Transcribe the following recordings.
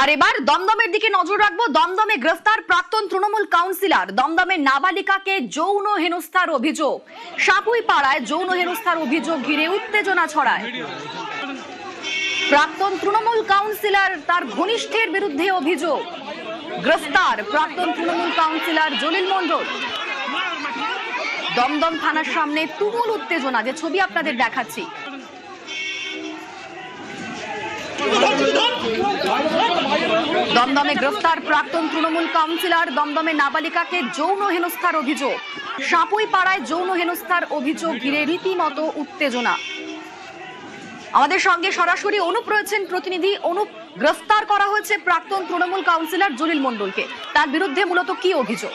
আর এবার দমদমের দিকে নজর রাখবো। দমদমে গ্রেফতার প্রাক্তন তৃণমূল কাউন্সিলর। দমদমের নাবালিকাকে যৌন হেনস্থার অভিযোগ। সাপুই পাড়ায় যৌন হেনস্থার অভিযোগ ঘিরে উত্তেজনা ছড়ায়। প্রাক্তন তৃণমূল কাউন্সিলর তার ঘনিষ্ঠের বিরুদ্ধে অভিযোগ। গ্রেফতার প্রাক্তন তৃণমূল কাউন্সিলর জলিল মণ্ডল। দমদম থানার সামনে তুমুল উত্তেজনা, যে ছবি আপনাদের দেখাচ্ছি। দমদমে গ্রেফতার প্রাক্তন তৃণমূল কাউন্সিলর। দমদমে নাবালিকাকে যৌন হেনস্থার অভিযোগ। সাপুই পাড়ায় যৌন হেনস্থার অভিযোগ ঘিরে রীতিমতো উত্তেজনা। আমাদের সঙ্গে সরাসরি অনুপ রয়েছেন প্রতিনিধি। অনুপ, গ্রেফতার করা হয়েছে প্রাক্তন তৃণমূল কাউন্সিলর জলিল মণ্ডলকে। তার বিরুদ্ধে মূলত কি অভিযোগ?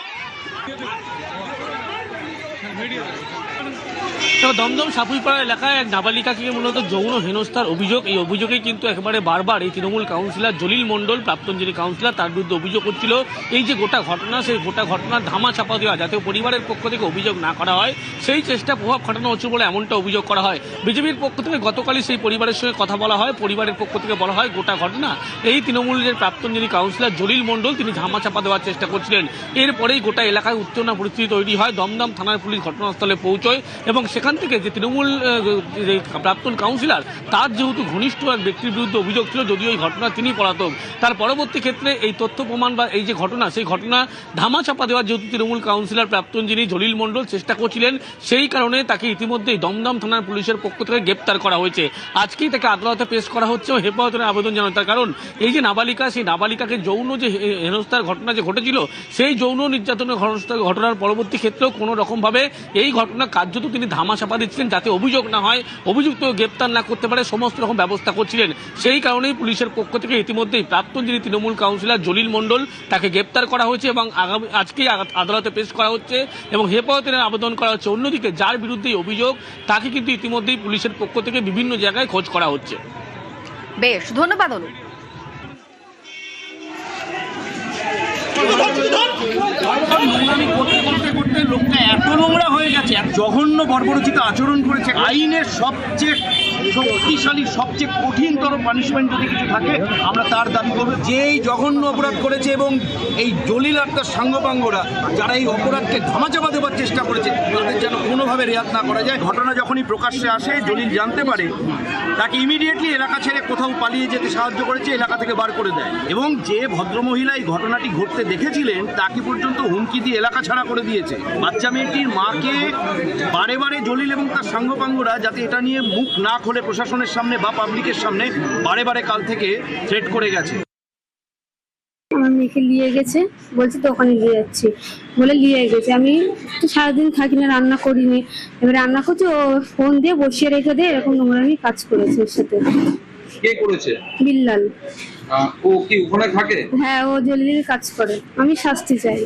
দমদম সাপুইপাড়া এলাকায় এক নাবালিকাকে মূলত যৌন হেনস্থার অভিযোগ। এই অভিযোগে কিন্তু একেবারে বারবার এই তৃণমূল কাউন্সিলর জলিল মণ্ডল, প্রাক্তন যিনি কাউন্সিলর, তার বিরুদ্ধে অভিযোগ হচ্ছিল। এই যে গোটা ঘটনা, সেই গোটা ঘটনার ধামা চাপা দেওয়া, যাতে পরিবারের পক্ষ থেকে অভিযোগ না করা হয়, সেই চেষ্টা প্রভাব খাটানো হচ্ছে বলে এমনটা অভিযোগ করা হয়। বিজেপির পক্ষ থেকে গতকালই সেই পরিবারের সঙ্গে কথা বলা হয়। পরিবারের পক্ষ থেকে বলা হয় গোটা ঘটনা এই তৃণমূলের প্রাক্তন যিনি কাউন্সিলর জলিল মণ্ডল, তিনি ধামা চাপা দেওয়ার চেষ্টা করছিলেন। এরপরেই গোটা এলাকায় উত্তেজনা পরিস্থিতি তৈরি হয়। দমদম থানার পুলিশ ঘটনাস্থলে পৌঁছয় এবং সেখান থেকে যে তৃণমূল প্রাক্তন কাউন্সিলর, তার যেহেতু ঘনিষ্ঠ এক ব্যক্তির বিরুদ্ধে অভিযোগ ছিল, যদিও এই ঘটনা তিনি পলাতক, তার পরবর্তী ক্ষেত্রে এই তথ্য প্রমাণ বা এই যে ঘটনা, সেই ঘটনা ধামা চাপা দেওয়ার যেহেতু তৃণমূল কাউন্সিলর প্রাক্তন যিনি জলিল মণ্ডল চেষ্টা করছিলেন, সেই কারণে তাকে ইতিমধ্যেই দমদম থানার পুলিশের পক্ষ থেকে গ্রেপ্তার করা হয়েছে। আজকেই তাকে আদালতে পেশ করা হচ্ছে ও হেফাজতের আবেদন জানানো। তার কারণ এই যে নাবালিকা, সেই নাবালিকাকে যৌন যে হেনস্থার ঘটনা যে ঘটেছিল, সেই যৌন নির্যাতনের ঘটনার পরবর্তী ক্ষেত্রেও কোনো রকমভাবে এই ঘটনা কার্যত তিনি ধামা চাপা দিচ্ছিলেন, যাতে অভিযোগ না হয়, অভিযুক্ত গ্রেপ্তার না করতে পারে, সমস্ত রকম ব্যবস্থা করছিলেন। সেই কারণেই পুলিশের পক্ষ থেকে ইতিমধ্যেই প্রাক্তন যিনি তৃণমূল কাউন্সিলর জলিল মণ্ডল, তাকে গ্রেপ্তার করা হয়েছে এবং আজকেই আদালতে পেশ করা হচ্ছে এবং হেফাজতের আবেদন করা হচ্ছে। অন্যদিকে যার বিরুদ্ধে অভিযোগ, তাকে কিন্তু ইতিমধ্যেই পুলিশের পক্ষ থেকে বিভিন্ন জায়গায় খোঁজ করা হচ্ছে। বেশ, ধন্যবাদ অনুপ। নোংরামি করতে করতে করতে লোকটা এত নোংরা হয়ে গেছে, জঘন্য বর্বরচিত আচরণ করেছে। আইনের সবচেয়ে শক্তিশালী, সবচেয়ে কঠিনতর পানিশমেন্ট যদি কিছু থাকে, আমরা তার দাবি করব। যে এই জঘন্য অপরাধ করেছে এবং এই জলিল আর তার সাঙ্গপাঙ্গরা যারা এই অপরাধকে ধামাচাপা দেওয়ার চেষ্টা করেছে, তাদের যেন কোনোভাবে রেয়াত না করা যায়। ঘটনা যখনই প্রকাশ্যে আসে, জলিল জানতে পারে, তাকে ইমিডিয়েটলি এলাকা ছেড়ে কোথাও পালিয়ে যেতে সাহায্য করেছে, এলাকা থেকে বার করে দেয়। এবং যে ভদ্রমহিলা এই ঘটনাটি ঘটতে দেখেছিলেন, তাকে পর্যন্ত হুমকি দিয়ে এলাকা ছাড়া করে দিয়েছে। বাচ্চা মেয়েটির মাকে বারে বারে জলিল এবং তার সাঙ্গপাঙ্গরা যাতে এটা নিয়ে মুখ না খোলে প্রশাসনের সামনে বা পাবলিকের সামনে, বারে বারে কাল থেকে থ্রেট করে গেছে। আমার মেয়েকে নিয়ে গেছে, বলছে তো ওখানে নিয়ে যাচ্ছি বলে নিয়ে গেছে। আমি তো সারাদিন থাকি না, রান্না করিনি। এবারে রান্না করছে, ও ফোন দিয়ে বসিয়ে রেখে দিয়ে এরকম নোংরামি কাজ করেছে ওর সাথে। কে করেছে? বিল্লাল। ও কি ওখানে থাকে? হ্যাঁ, ও জলিলের কাজ করে। আমি শাস্তি চাই।